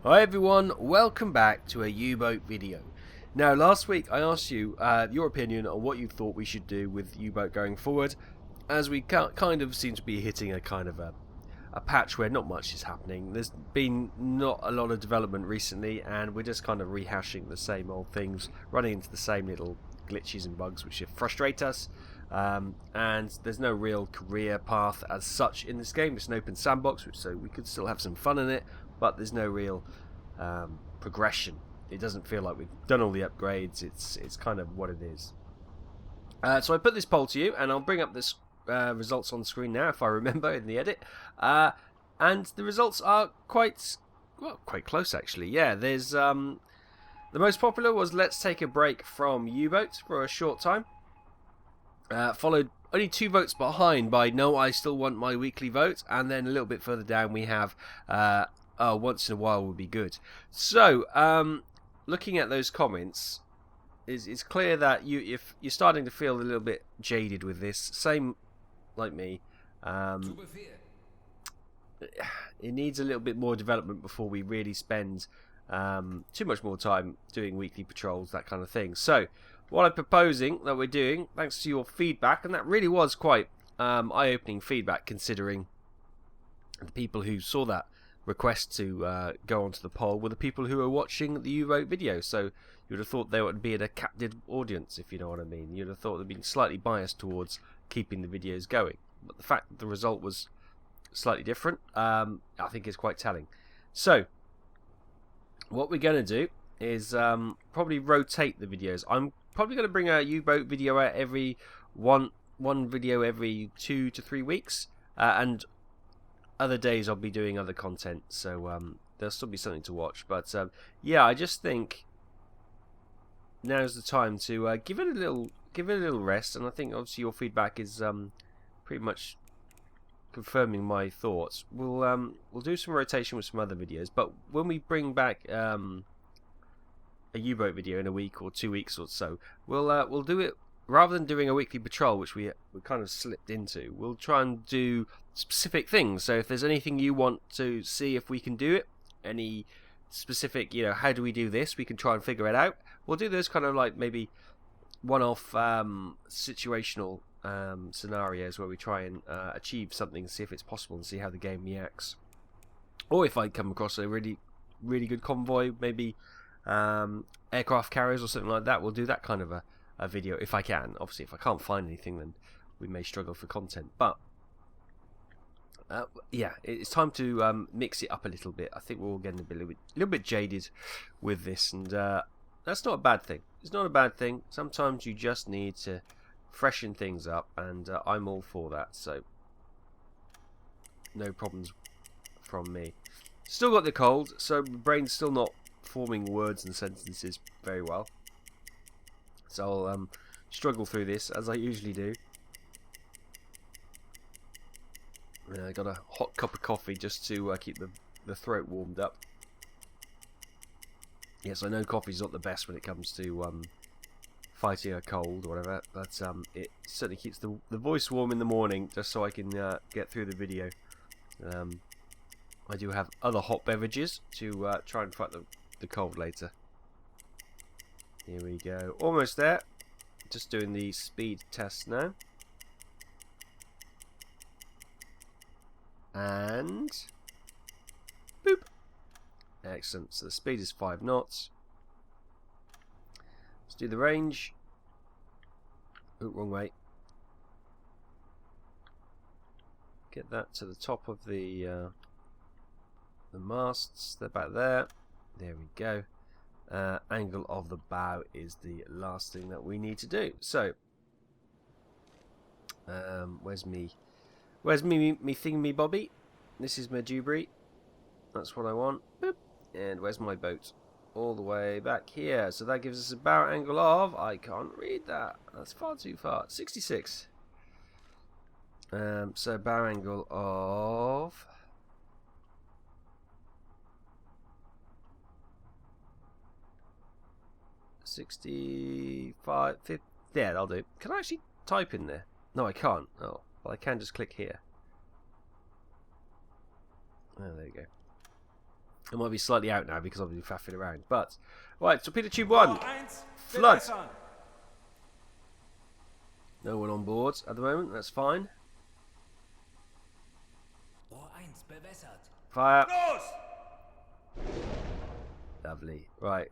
Hi everyone, welcome back to a U-boat video. Now last week I asked you your opinion on what you thought we should do with U-boat going forward, as we kind of seem to be hitting a kind of a patch where not much is happening. There's been not a lot of development recently and we're just kind of rehashing the same old things, running into the same little glitches and bugs which frustrate us. And there's no real career path as such in this game. It's an open sandbox, so we could still have some fun in it, but there's no real progression. It doesn't feel like we've done all the upgrades. It's kind of what it is. So I put this poll to you, and I'll bring up this results on the screen now if I remember in the edit. And the results are quite close actually. Yeah, there's the most popular was let's take a break from U-boat for a short time. Followed only 2 votes behind by no, I still want my weekly vote, and then a little bit further down we have once in a while would be good. So looking at those comments, it's clear that if you're starting to feel a little bit jaded with this, same like me. It needs a little bit more development before we really spend too much more time doing weekly patrols, that kind of thing. So what I'm proposing that we're doing, thanks to your feedback, and that really was quite eye-opening feedback considering the people who saw that request to go onto the poll were the people who were watching the U-boat video. So you would have thought they would be a captive audience, if you know what I mean. You'd have thought they'd been slightly biased towards keeping the videos going. But the fact that the result was slightly different, I think is quite telling. So what we're going to do is probably rotate the videos. I'm probably going to bring a U-boat video out every one video every 2 to 3 weeks, and other days I'll be doing other content, so there'll still be something to watch. But yeah, I just think now's the time to give it a little rest, and I think obviously your feedback is pretty much confirming my thoughts. We'll do some rotation with some other videos, but when we bring back a U-boat video in a week or 2 weeks or so, we'll do it rather than doing a weekly patrol, which we kind of slipped into. We'll try and do specific things. So if there's anything you want to see if we can do it, any specific, how do we do this, we can try and figure it out. We'll do those kind of like maybe one-off situational scenarios where we try and achieve something, see if it's possible, and see how the game reacts. Or if I come across a really good convoy, maybe aircraft carriers or something like that, we'll do that kind of a video if I can. Obviously if I can't find anything, then we may struggle for content, but yeah, it's time to mix it up a little bit. I think we're all getting a little bit jaded with this, and that's not a bad thing. It's not a bad thing. Sometimes you just need to freshen things up, and I'm all for that, so no problems from me. Still got the cold, so my brain's still not forming words and sentences very well, so I'll struggle through this as I usually do. I got a hot cup of coffee just to keep the throat warmed up. Yes, I know coffee's not the best when it comes to fighting a cold or whatever, but it certainly keeps the voice warm in the morning, just so I can get through the video. I do have other hot beverages to try and fight the cold later. Here we go, almost there. Just doing the speed test now. And boop. Excellent. So the speed is 5 knots. Let's do the range. Oh, wrong way. Get that to the top of the masts. They're back there. There we go. Angle of the bow is the last thing that we need to do. So, where's me thingy bobby? This is my Dewberry. That's what I want. Boop. And where's my boat? All the way back here. So that gives us a bow angle of, I can't read that. That's far too far. 66. So bow angle of 65, 50. Yeah, that'll do. Can I actually type in there? No, I can't. Oh, well, I can just click here. Oh, there you go. It might be slightly out now because I've been faffing around. But, right, torpedo tube 1. Flood. No one on board at the moment. That's fine. Fire. Lovely. Right.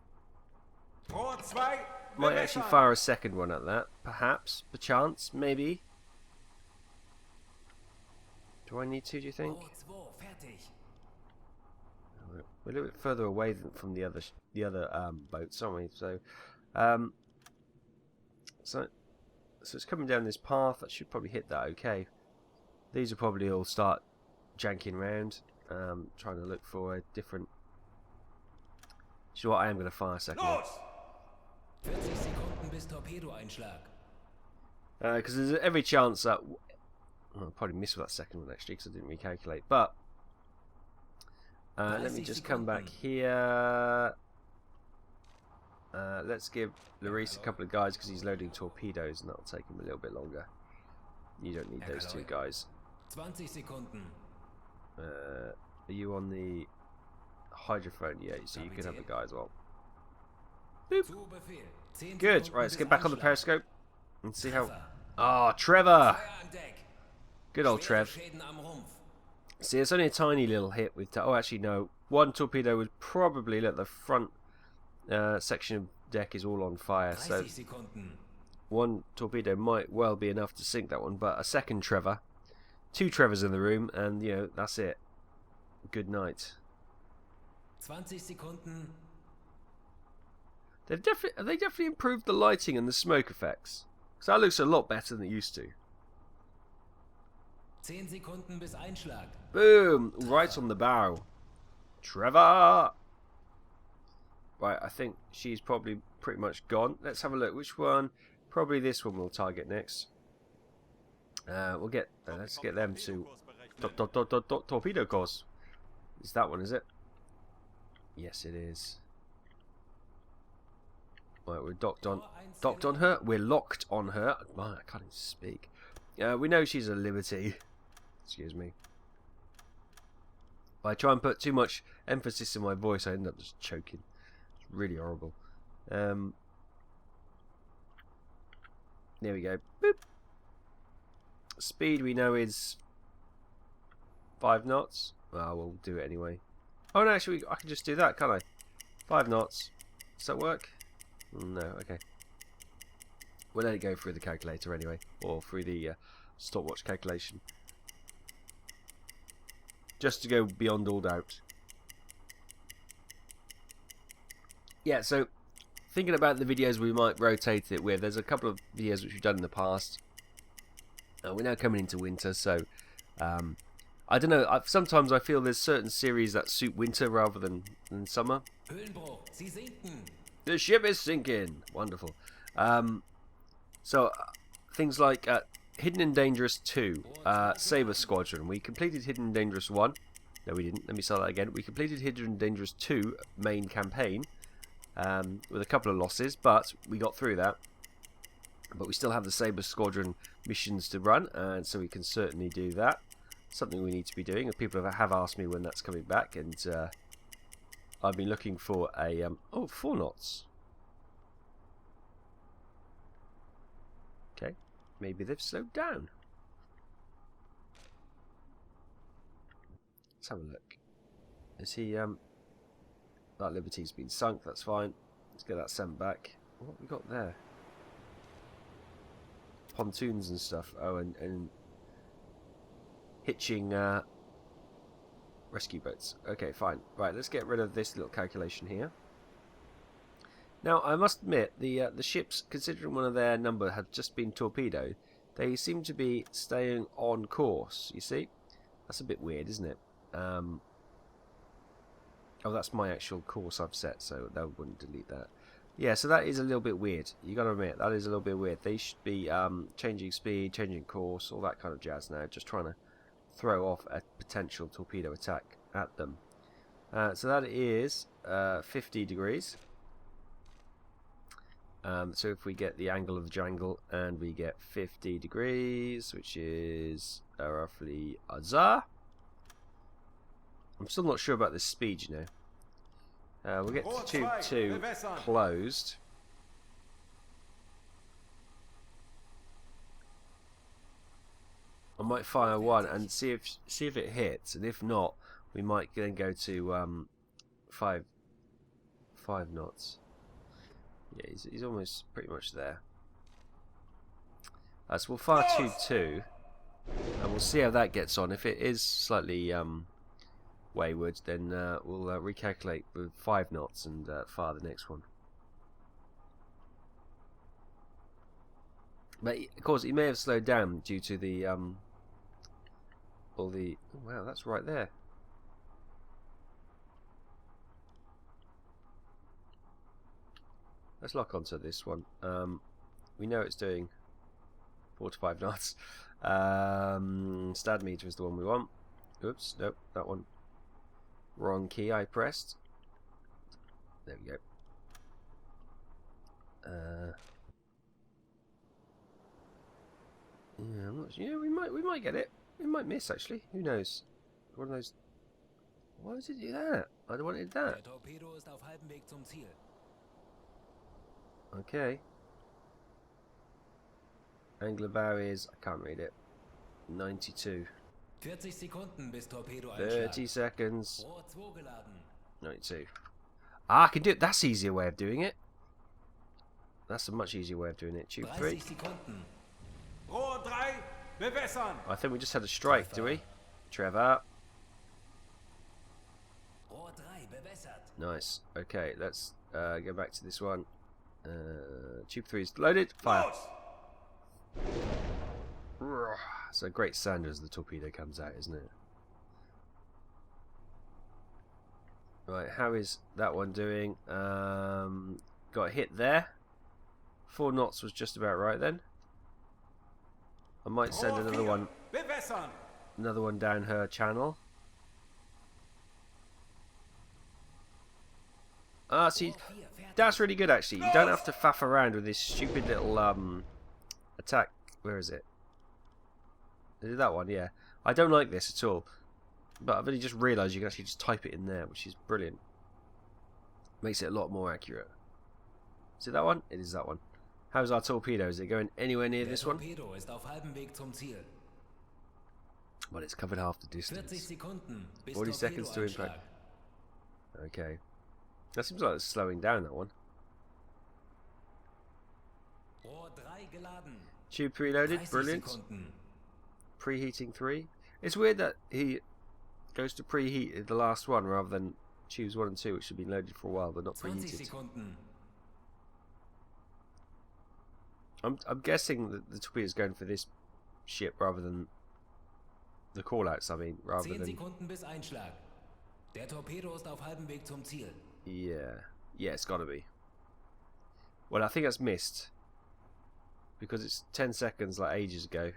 Might actually fire a second one at that. Perhaps. Perchance. Maybe. Do I need to, do you think? We're a little bit further away from the other boats, aren't we? So, so it's coming down this path. That should probably hit that okay. These will probably all start janking around, trying to look for a different... You know what? I am going to fire a second. Because there's every chance that... I'll probably miss with that second one actually because I didn't recalculate. But let me just come back here. Let's give Larice a couple of guys because he's loading torpedoes and that'll take him a little bit longer. You don't need those two guys. 20 Sekunden. Are you on the hydrophone? Yeah, so you can have a guy as well. Boop. Good. Right, let's get back on the periscope and see how... Ah, Trevor! Good old Trev. See, it's only a tiny little hit with... Oh, actually, no. One torpedo would probably... Look, the front section of deck is all on fire. So one torpedo might well be enough to sink that one. But a second Trevor. 2 Trevors in the room. And, you know, that's it. Good night. 20 Sekunden. They definitely improved the lighting and the smoke effects. So that looks a lot better than it used to. 10 Sekunden bis Einschlag. Boom! Right on the bow. Trevor! Right, I think she's probably pretty much gone. Let's have a look. Which one? Probably this one we'll target next. We'll get... let's get them to... Torpedo course. It's that one, is it? Yes, it is. Right, we're docked on her. We're locked on her. Man, I can't even speak. We know she's a Liberty. Excuse me. If I try and put too much emphasis in my voice, I end up just choking. It's really horrible. There we go. Boop. Speed we know is 5 knots. Well, we'll do it anyway. Oh no, actually I can just do that, can't I? 5 knots. Does that work? No, okay. We'll let it go through the calculator anyway, or through the stopwatch calculation. Just to go beyond all doubt. Yeah, so thinking about the videos we might rotate it with, there's a couple of videos which we've done in the past. We're now coming into winter, so I don't know, sometimes I feel there's certain series that suit winter rather than summer. The ship is sinking. Wonderful. So things like Hidden and Dangerous 2, Sabre Squadron. We completed Hidden and Dangerous 1. No, we didn't. Let me start that again. We completed Hidden and Dangerous 2 main campaign with a couple of losses, but we got through that. But we still have the Sabre Squadron missions to run, and so we can certainly do that. Something we need to be doing. People have asked me when that's coming back, and I've been looking for a... 4 knots. Okay. Maybe they've slowed down. Let's have a look. Is he... That Liberty's been sunk, that's fine. Let's get that sent back. What have we got there? Pontoons and stuff. Oh, and hitching rescue boats. Okay, fine. Right, let's get rid of this little calculation here. Now, I must admit, the ships, considering one of their number had just been torpedoed, they seem to be staying on course, you see? That's a bit weird, isn't it? Oh, that's my actual course I've set, so that wouldn't delete that. Yeah, so that is a little bit weird. You gotta admit, that is a little bit weird. They should be changing speed, changing course, all that kind of jazz now, just trying to throw off a potential torpedo attack at them. So that is 50 degrees. So if we get the angle of the jangle and we get 50 degrees, which is roughly a za. I'm still not sure about this speed, you know. We'll get to tube 2 closed. I might fire one and see if it hits, and if not, we might then go to 5 knots. Yeah, he's almost pretty much there. So we'll fire tube 2, and we'll see how that gets on. If it is slightly wayward, then we'll recalculate with 5 knots and fire the next one. But of course, he may have slowed down due to the all the. Oh, wow, that's right there. Let's lock onto this one. We know it's doing 4 to 5 knots. Stad meter is the one we want. Oops, nope, that one. Wrong key I pressed. There we go. Yeah, I'm not sure. Yeah, we might get it. We might miss actually. Who knows? One of those. Why does it do that? I don't wanted that. Der Torpedo ist auf halbem Weg zum Ziel. Okay. Angler barriers. I can't read it. 92. 40 Sekunden bis Torpedo 30 seconds. Rohr 2 geladen. 92. Ah, I can do it. That's an easier way of doing it. That's a much easier way of doing it. Tube 3. 30 Sekunden. Rohr 3, bewässern! I think we just had a strike, do we? Trevor. Rohr 3 bewässert. Nice. Okay, let's go back to this one. Tube 3 is loaded. Fire. Los! It's a great sound as the torpedo comes out, isn't it? Right, how is that one doing? Got a hit there. 4 knots was just about right then. I might send Rohr another 4, one bewässern! down her channel. Ah, see, Rohr 4 fertig. that's really good actually. You don't have to faff around with this stupid little attack. Where is it? Is it that one? Yeah. I don't like this at all. But I've only just realised you can actually just type it in there, which is brilliant. Makes it a lot more accurate. Is it that one? It is that one. How's our torpedo? Is it going anywhere near Der this one? Torpedo ist auf halbem Weg zum Ziel. Well, it's covered half the 40 distance. Sekunden bis 40 seconds to Torpedoeinschlag. impact. Okay. That seems like it's slowing down, that one. Rohr 3 geladen. Tube 3 loaded. 30 Brilliant. Sekunden. Preheating 3. It's weird that he goes to preheat the last one rather than tubes 1 and 2, which have been loaded for a while but not 20 preheated. Sekunden. I'm guessing that the torpedo is going for this ship rather than the callouts. I mean, rather 10 than Sekunden bis Einschlag. Der Torpedo ist auf halbem Weg zum Ziel. yeah, it's got to be. Well, I think that's missed because it's 10 seconds, like ages ago.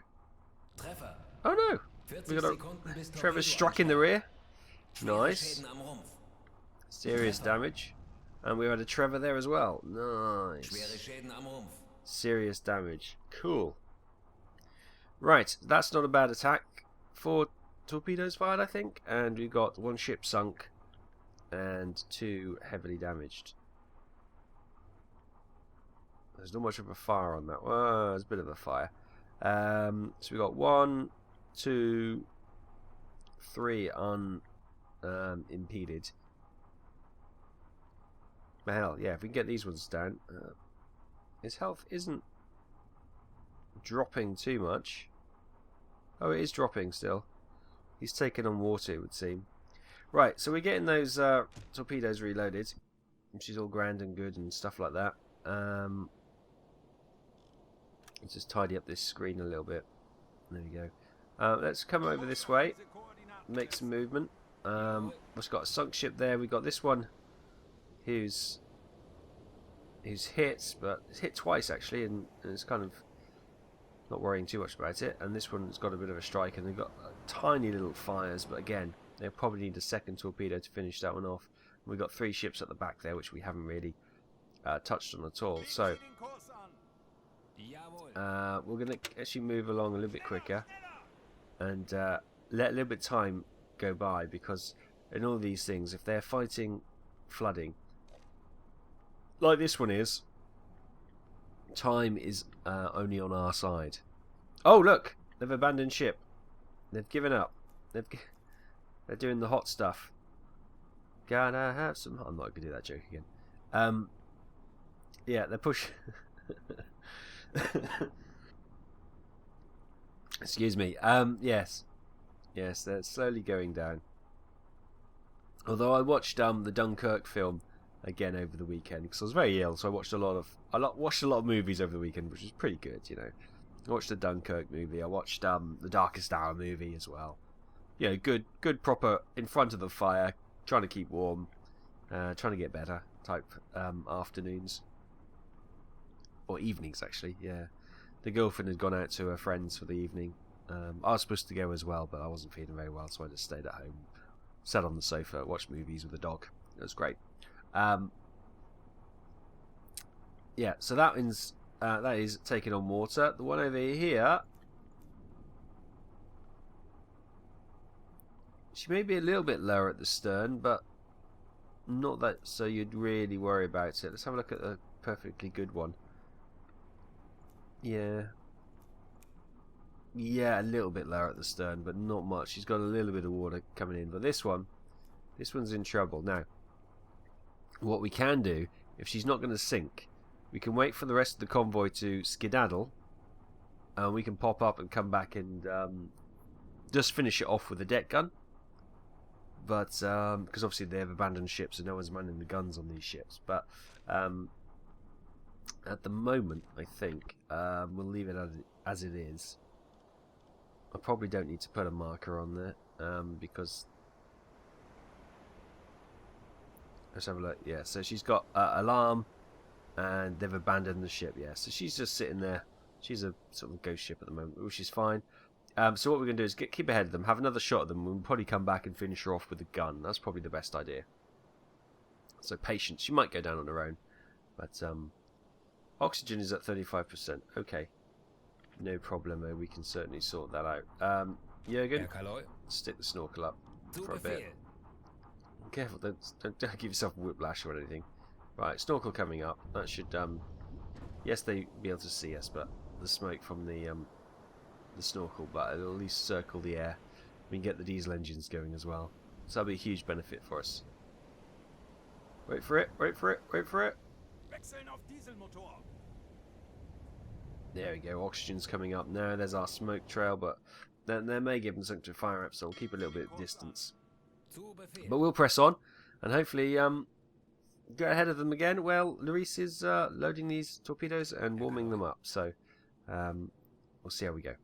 Treffer. Oh no! 40 We got Sekunden bis a Trevor struck in the Torpedoeinschlag. rear. Schwere Nice, Schäden am Rumpf. serious damage, and we had a Trevor there as well. Nice. Schwere Schäden am Rumpf. Serious damage. Cool. Right, that's not a bad attack. 4 torpedoes fired, I think, and we got 1 ship sunk and 2 heavily damaged. There's not much of a fire on that. Well, there's a bit of a fire. So we got 1, 2, 3 unimpeded. Hell, yeah, if we can get these ones down. His health isn't dropping too much. Oh, it is dropping still. He's taken on water, it would seem. Right, so we're getting those torpedoes reloaded, which is all grand and good and stuff like that. Let's just tidy up this screen a little bit. There we go. Let's come over this way, make some movement. We've got a sunk ship there. We've got this one who's hit, but it's hit twice actually, and it's kind of not worrying too much about it. And this one's got a bit of a strike, and they've got tiny little fires, but again, they'll probably need a second torpedo to finish that one off. And we've got 3 ships at the back there, which we haven't really touched on at all. So Jawohl. we're going to actually move along a little bit quicker and let a little bit of time go by, because in all these things, if they're fighting flooding. Like this one is. Time is only on our side. Oh, look! They've abandoned ship. They've given up. They're doing the hot stuff. Gotta have some... I'm not going to do that joke again. Yeah, they're pushing... Excuse me. Yes. Yes, they're slowly going down. Although I watched the Dunkirk film again over the weekend because I was very ill, so I watched a lot of movies over the weekend, which was pretty good, you know. I watched the Dunkirk movie. I watched the Darkest Hour movie as well. You know, good proper in front of the fire, trying to keep warm, trying to get better type afternoons or evenings actually. Yeah, the girlfriend had gone out to her friends for the evening. I was supposed to go as well, but I wasn't feeling very well, so I just stayed at home, sat on the sofa, watched movies with the dog. It was great. Yeah, so that is taking on water. The one over here, she may be a little bit lower at the stern, but not that so you'd really worry about it. Let's have a look at the perfectly good one. Yeah, a little bit lower at the stern, but not much. She's got a little bit of water coming in, but this one's in trouble. Now, what we can do, if she's not going to sink, we can wait for the rest of the convoy to skedaddle, and we can pop up and come back and just finish it off with a deck gun. But because obviously they have abandoned ships, so no one's manning the guns on these ships. But at the moment, I think we'll leave it as it is. I probably don't need to put a marker on there because. Let's have a look. Yeah, so she's got alarm, and they've abandoned the ship. Yeah, so she's just sitting there. She's a sort of ghost ship at the moment, which is fine. So what we're going to do is keep ahead of them, have another shot at them, and we'll probably come back and finish her off with a gun. That's probably the best idea. So patience. She might go down on her own, but oxygen is at 35%. Okay, no problemo. We can certainly sort that out. Jürgen, stick the snorkel up for a bit. Careful, don't give yourself a whiplash or anything. Right, snorkel coming up. That should, yes, they be able to see us, but the smoke from the snorkel, but it'll at least circle the air. We can get the diesel engines going as well. So that'll be a huge benefit for us. Wait for it, wait for it, wait for it. Wechseln auf Dieselmotor. There we go, oxygen's coming up now. There's our smoke trail, but they may give them something to fire up, so we'll keep a little bit of distance. But we'll press on, and hopefully get ahead of them again. Well, Larice is loading these torpedoes and warming them up, so we'll see how we go.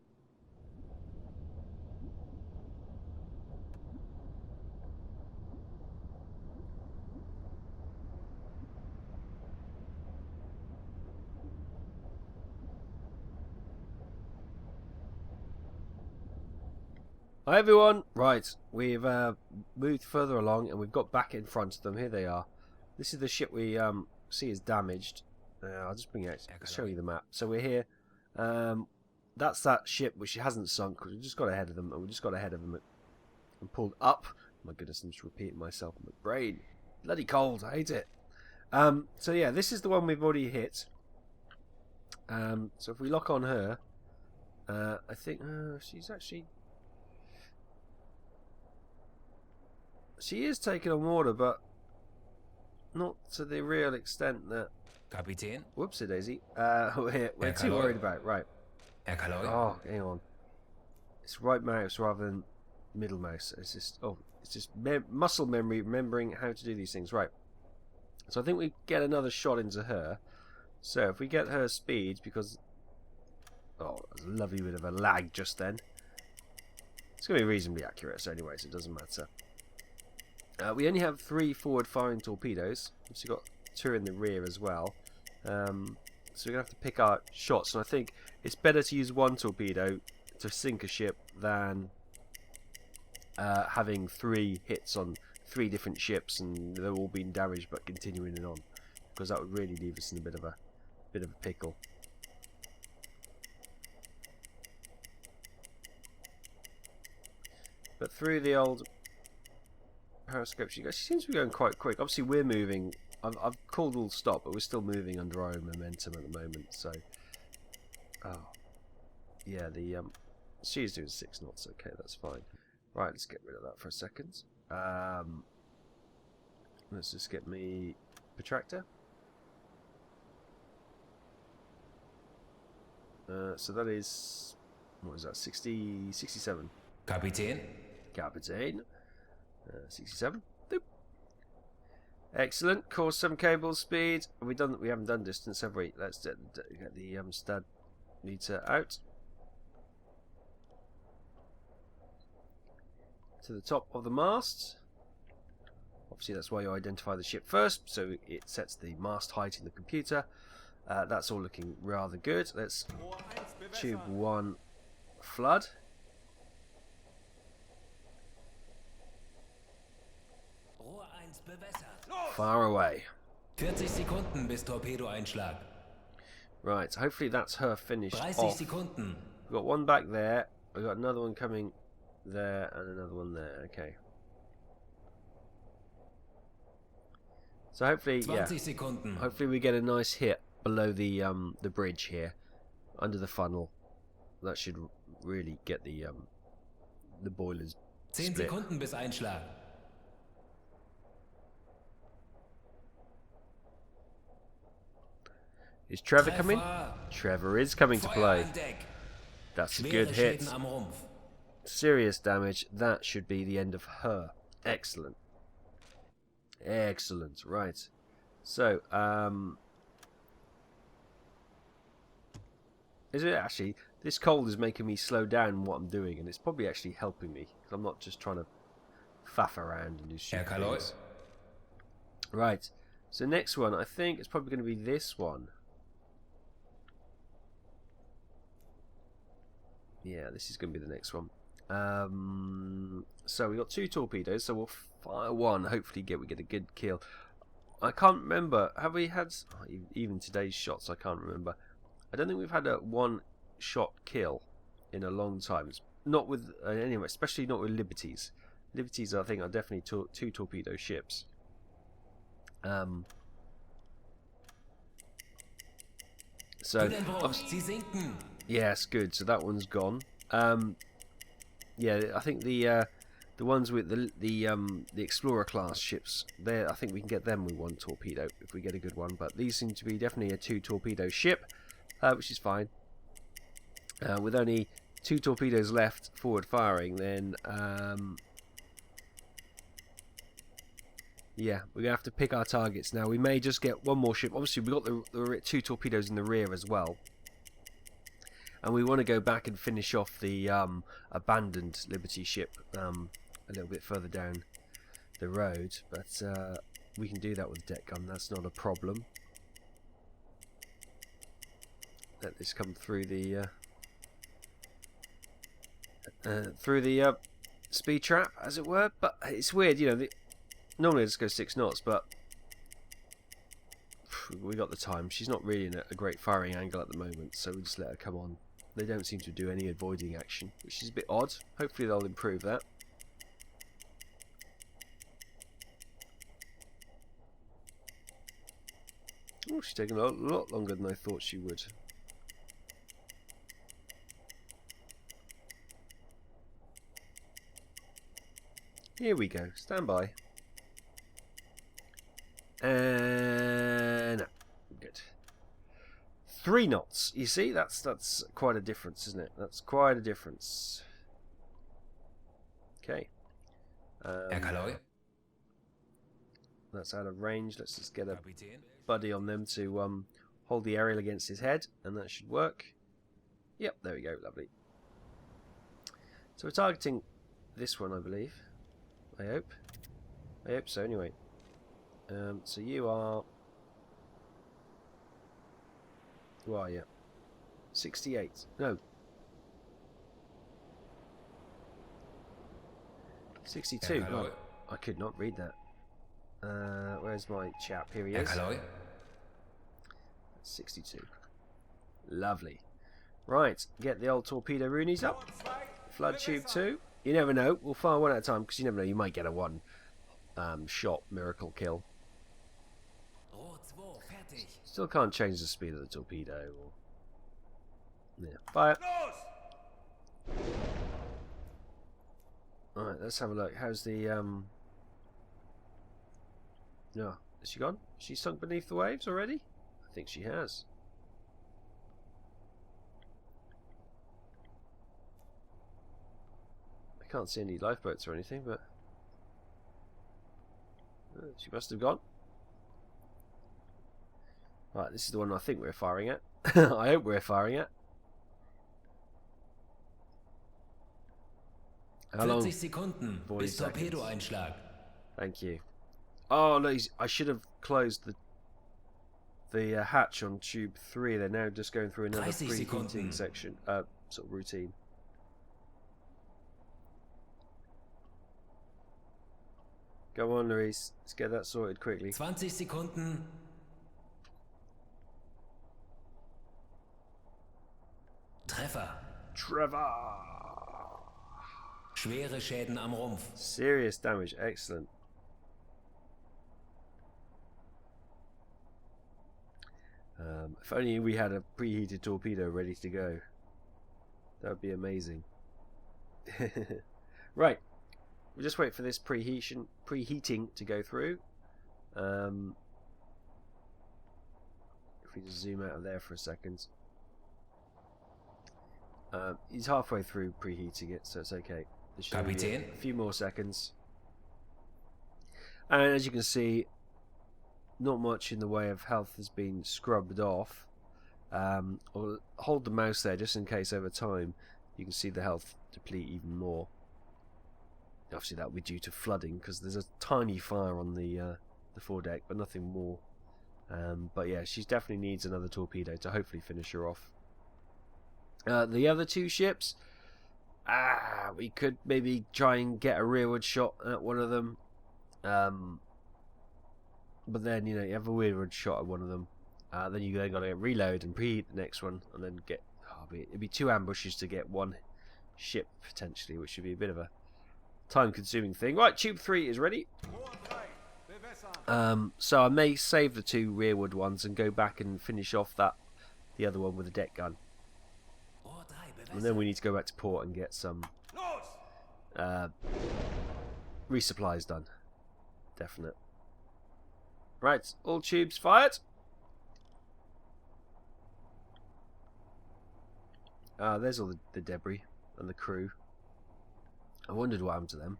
Hi everyone! Right, we've moved further along and we've got back in front of them. Here they are. This is the ship we see is damaged. I'll just bring it out. I'll show you the map. So we're here. That's that ship which hasn't sunk because we just got ahead of them, and we just got ahead of them and pulled up. My goodness, I'm just repeating myself. My brain, bloody cold. I hate it. So yeah, this is the one we've already hit. So if we lock on her, I think she's actually. She is taking on water, but not to the real extent that... Kapitän? Whoopsie daisy. We're too worried about it. Right. Oh, hang on. It's right mouse rather than middle mouse. It's just muscle memory, remembering how to do these things. Right. So I think we get another shot into her. So if we get her speed, because... Oh, there's a lovely bit of a lag just then. It's going to be reasonably accurate, so anyways, it doesn't matter. We only have 3 forward-firing torpedoes. We've got 2 in the rear as well. So we're going to have to pick our shots. And I think it's better to use 1 torpedo to sink a ship than having 3 hits on 3 different ships and they're all being damaged but continuing it on. Because that would really leave us in a bit of a pickle. But through the old... periscope she goes. She seems to be going quite quick. Obviously, we're moving. I've called all stop, but we're still moving under our own momentum at the moment. So, oh, yeah, she's doing 6 knots. Okay, that's fine. Right, let's get rid of that for a second. Let's just get me protractor. So that is, what is that? 67. Kapitän. Captain. 67. Doop. Excellent. Course 7 cable speed. Have we done? We haven't done distance, have we? Let's get the stud meter out to the top of the mast. Obviously, that's why you identify the ship first, so it sets the mast height in the computer. That's all looking rather good. Let's tube 1 flood. Rohr 1 bewässert. Far away. 40 Sekunden bis Torpedoeinschlag. Right, hopefully that's her finished 30 off. Sekunden. We've got one back there. We've got another one coming there and another one there. Okay. So hopefully, 20 Sekunden. hopefully we get a nice hit below the bridge here, under the funnel. That should really get the boilers 10 split. Sekunden bis Einschlag. Is Trevor coming? Treffer. Trevor is coming to Feuer play. an Deck. That's a Schwere good hit. Schäden am Rumpf. Serious damage. That should be the end of her. Excellent. Excellent. Right. So, is it actually, this cold is making me slow down what I'm doing, and it's probably actually helping me, because I'm not just trying to faff around and do stupid things. Right. So next one, I think it's probably going to be this one. Yeah, this is going to be the next one. So we got 2 torpedoes, so we'll fire 1. Hopefully we get a good kill. I can't remember. Have we had even today's shots? I can't remember. I don't think we've had a 1-shot kill in a long time. It's not with anyway, especially not with Liberties. Liberties, I think, are definitely 2 torpedo ships. So Sie sinken. yes, good. So that one's gone. Yeah, I think the ones with the Explorer class ships, there, I think we can get them with 1 torpedo if we get a good one. But these seem to be definitely a 2 torpedo ship, which is fine. With only 2 torpedoes left forward firing, then yeah, we're gonna have to pick our targets now. We may just get 1 more ship. Obviously, we've got the 2 torpedoes in the rear as well. And we want to go back and finish off the abandoned Liberty ship a little bit further down the road. But we can do that with deck gun. That's not a problem. Let this come through the speed trap, as it were. But it's weird, you know. Normally I just go 6 knots, but we got the time. She's not really in a great firing angle at the moment, so we'll just let her come on. They don't seem to do any avoiding action, which is a bit odd. Hopefully they'll improve that. Oh, she's taking a lot longer than I thought she would. Here we go. Stand by. And good. 3 knots. You see, that's quite a difference, isn't it? That's quite a difference. Okay. That's out of range. Let's just get a Kapitän. buddy on them to hold the aerial against his head, and that should work. Yep, there we go. Lovely. So we're targeting this one, I believe. I hope. I hope so. Anyway. So you are. Who are you? 68. No. 62. Oh, I could not read that. Where's my chap? Here he is. 62. Lovely. Right, get the old torpedo roonies up. Flood tube 2. You never know. We'll fire 1 at a time because you never know. You might get a 1 shot miracle kill. Rohr 2, fertig. Still can't change the speed of the torpedo. Or... Yeah, fire. Alright, let's have a look. How's the No, is she gone? Has she sunk beneath the waves already? I think she has. I can't see any lifeboats or anything, but she must have gone. Right, this is the one I think we're firing at. I hope we're firing at. How long? 40 Sekunden 40 bis seconds. Torpedoeinschlag. Thank you. Oh no, I should have closed the hatch on tube 3. They're now just going through another 30 preheating Sekunden. section, sort of routine. Go on, Louise. Let's get that sorted quickly. 20 Sekunden. Treffer. Trevor! Schwere Schäden am Rumpf. Serious damage. Excellent. If only we had a preheated torpedo ready to go. That would be amazing. Right. We'll just wait for this preheating to go through. If we just zoom out of there for a second. He's halfway through preheating it, so it's okay. There should be Kapitän. a few more seconds. And as you can see, not much in the way of health has been scrubbed off. I'll hold the mouse there just in case over time you can see the health deplete even more. Obviously that will be due to flooding because there's a tiny fire on the foredeck, but nothing more. But yeah, she definitely needs another torpedo to hopefully finish her off. The other two ships, we could maybe try and get a rearward shot at one of them. But then, you know, you have a rearward shot at one of them. Then you got to reload and preheat the next one, and then get. It'd be 2 ambushes to get one ship potentially, which would be a bit of a time-consuming thing. Right, tube 3 is ready. So I may save the 2 rearward ones and go back and finish off the other one with a deck gun. Rohr 3, And then we need to go back to port and get some resupplies done. Definite. Right, all tubes fired. There's all the debris and the crew. I wondered what happened to them.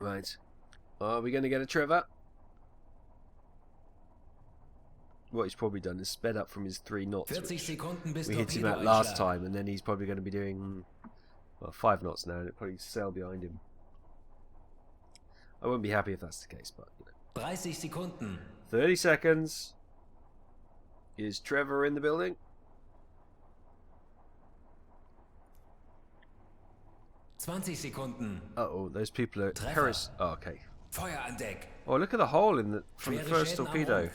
Right. Are we going to get a Trevor? What he's probably done is sped up from his 3 knots. 40 Sekunden bis We hit him at last Torpedoeinschlag. time, and then he's probably going to be doing 5 knots now, and it'll probably sail behind him. I won't be happy if that's the case, but you know. 30 Sekunden. 30 seconds. Is Trevor in the building? Twenty Sekunden. Uh-oh, those people are Treffer. Oh, okay. Feuer an Deck. Oh, look at the hole in the from the Schwere first Schäden am torpedo. Rumpf.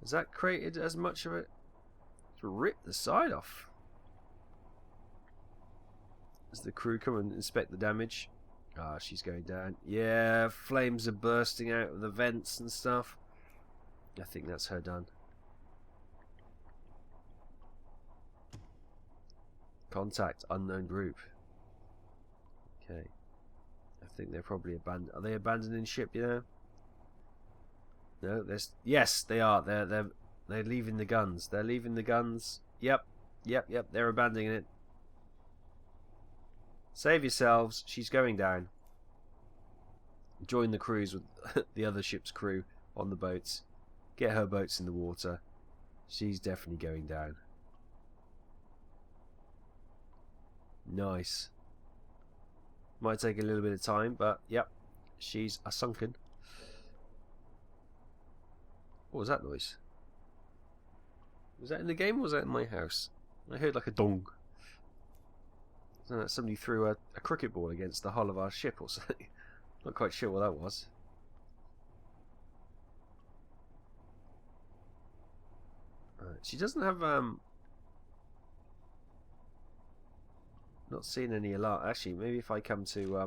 Has that created as much of it? It's ripped the side off. As the crew come and inspect the damage. Ah, she's going down. Yeah, flames are bursting out of the vents and stuff. I think that's her done. Contact unknown group. Okay. I think they're probably abandoned. Are they abandoning ship? You know. No, there's. Yes, they are. They're leaving the guns. They're leaving the guns. Yep. They're abandoning it. Save yourselves. She's going down. Join the cruise with the other ship's crew on the boats. Get her boats in the water. She's definitely going down. Nice. Might take a little bit of time, but yep, she's a sunken. What was that noise? Was that in the game or was that in my house? I heard like a dong. Somebody threw a cricket ball against the hull of our ship or something. Not quite sure what that was. She doesn't have not seeing any alarm. Actually, maybe if I come to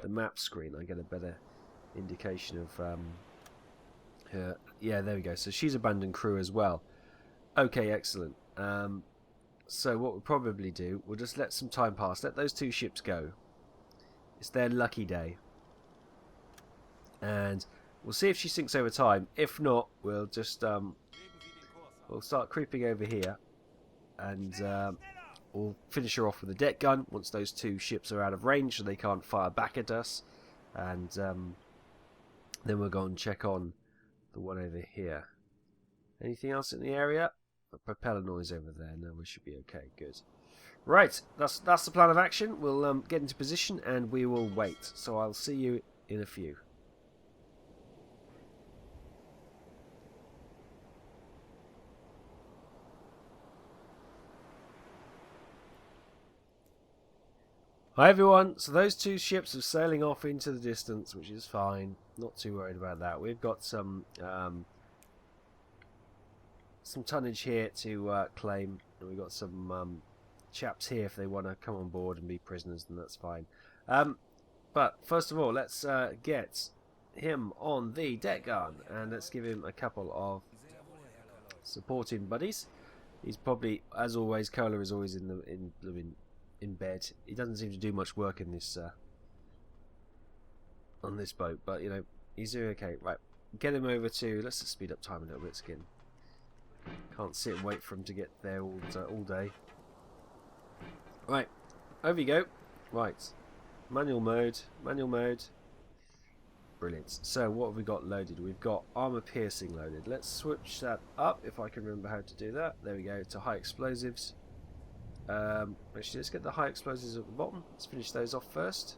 the map screen, I get a better indication of her. Yeah, there we go. So she's abandoned crew as well. Okay, excellent. So what we'll probably do, we'll just let some time pass. Let those two ships go. It's their lucky day. And we'll see if she sinks over time. If not, we'll just we'll start creeping over here. And we'll finish her off with a deck gun once those two ships are out of range so they can't fire back at us. And then we'll go and check on the one over here. Anything else in the area? A propeller noise over there. No, we should be okay. Good. Right, that's the plan of action. We'll get into position and we will wait. So I'll see you in a few. Hi everyone, so those two ships are sailing off into the distance, which is fine. Not too worried about that. We've got some tonnage here to claim, and we've got some chaps here if they want to come on board and be prisoners, and that's fine. But first of all, let's get him on the deck gun, and let's give him a couple of supporting buddies. He's probably, as always, Cola is always in bed. He doesn't seem to do much work in this on this boat, but you know, he's doing okay. Right, get him over to, let's just speed up time a little bit, Skin. Can't sit and wait for him to get there all day. Right, over you go. Right, manual mode. Brilliant. So what have we got loaded? We've got armor piercing loaded. Let's switch that up if I can remember how to do that. There we go, to high explosives. Actually, let's get the high explosives at the bottom. Let's finish those off first.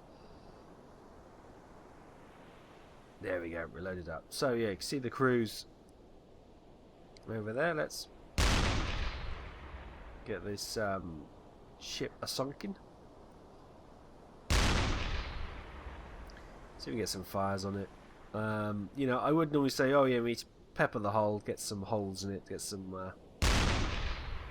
There we go, we're loaded up. So yeah, you can see the crews over there. Let's get this ship sunken. See if we can get some fires on it. You know, I would normally say, oh yeah, we need to pepper the hull, get some holes in it, get some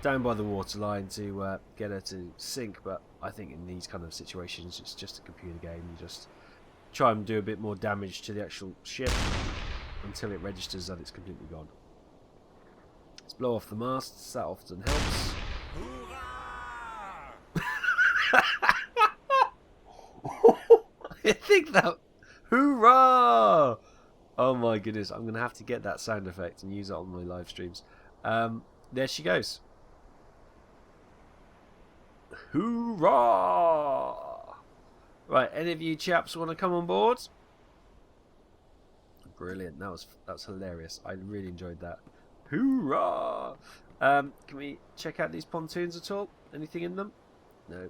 down by the waterline to get her to sink, but I think in these kind of situations it's just a computer game. You just try and do a bit more damage to the actual ship until it registers that it's completely gone. Let's blow off the masts, that often helps. I think that... Hoorah! Oh my goodness, I'm going to have to get that sound effect and use it on my live streams. There she goes. Hoorah! Right, any of you chaps want to come on board? Brilliant, that was hilarious. I really enjoyed that. Hoorah! Can we check out these pontoons at all? Anything in them? No.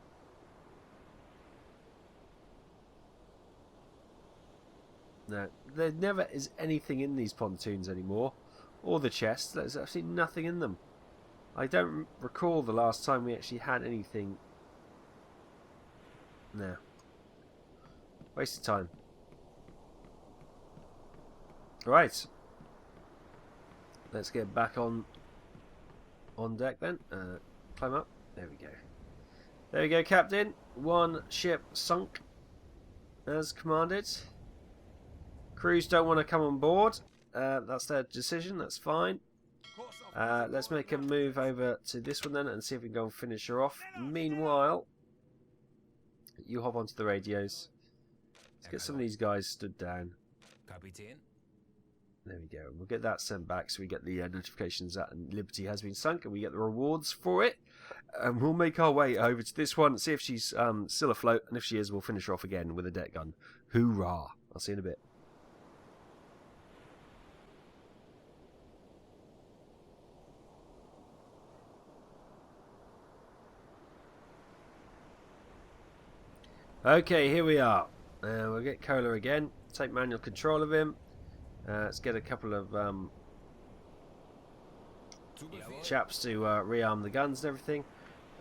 No, there never is anything in these pontoons anymore. Or the chests, there's absolutely nothing in them. I don't recall the last time we actually had anything. No. Waste of time. Right. Let's get back on deck then. Climb up. There we go. There we go, Captain. One ship sunk as commanded. Crews don't want to come on board. That's their decision. That's fine. Let's make a move over to this one then and see if we can go and finish her off. Meanwhile, you hop onto the radios. Let's get some of these guys stood down. There we go. We'll get that sent back so we get the notifications that Liberty has been sunk and we get the rewards for it. And we'll make our way over to this one, see if she's still afloat, and if she is, we'll finish her off again with a deck gun. Hoorah! I'll see you in a bit. Okay, here we are. We'll get Cola again. Take manual control of him. Let's get a couple of chaps to rearm the guns and everything.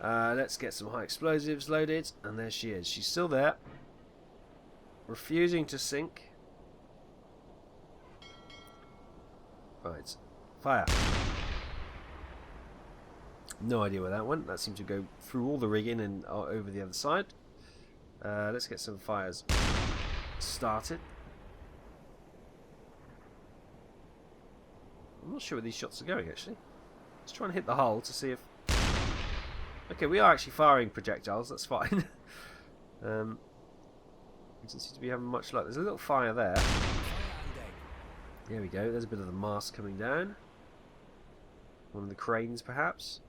Let's get some high explosives loaded. And there she is. She's still there. Refusing to sink. Right. Fire. No idea where that went. That seemed to go through all the rigging and over the other side. Let's get some fires started. I'm not sure where these shots are going, actually. Let's try and hit the hull to see if... Okay, we are actually firing projectiles. That's fine. We don't seem to be having much luck. There's a little fire there. There we go. There's a bit of the mast coming down. One of the cranes, perhaps.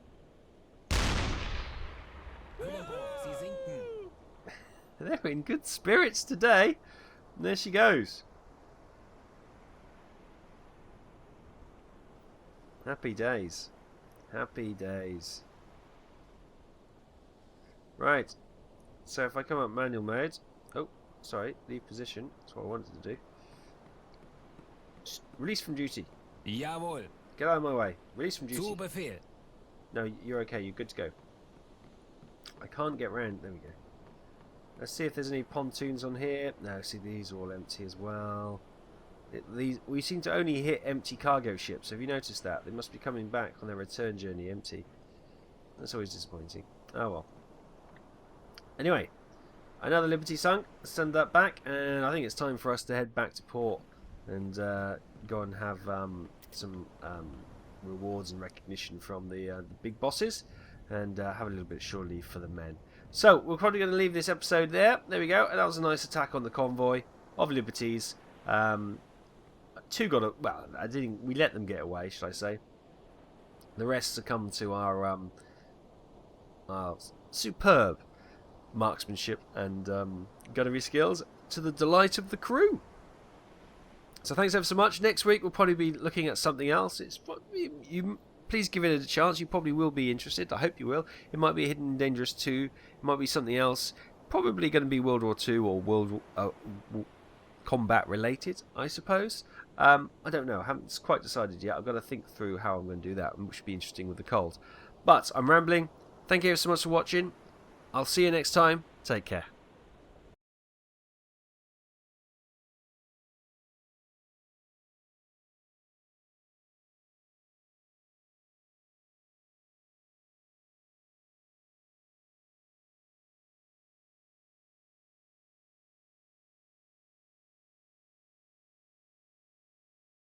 They're in good spirits today. And there she goes. Happy days. Happy days. Right. So if I come up manual mode... Oh, sorry. Leave position. That's what I wanted to do. Release from duty. Jawohl. Get out of my way. Release from duty. Zu Befehl. No, you're okay. You're good to go. I can't get round. There we go. Let's see if there's any pontoons on here. No, see, these are all empty as well. We seem to only hit empty cargo ships. Have you noticed that? They must be coming back on their return journey empty. That's always disappointing. Oh well. Anyway, another Liberty sunk. Send that back, and I think it's time for us to head back to port and go and have some rewards and recognition from the big bosses, and have a little bit of shore leave for the men. So we're probably going to leave this episode there. There we go. That was a nice attack on the convoy of Liberties. Two got a, well, we let them get away, should I say. The rest succumbed to our superb marksmanship and gunnery skills, to the delight of the crew. So thanks ever so much. Next week we'll probably be looking at something else. Please give it a chance. You probably will be interested. I hope you will. It might be Hidden and Dangerous 2. It might be something else. Probably going to be World War II or World combat related, I suppose. I don't know. I haven't quite decided yet. I've got to think through how I'm going to do that, which should be interesting with the cold. But I'm rambling. Thank you so much for watching. I'll see you next time. Take care.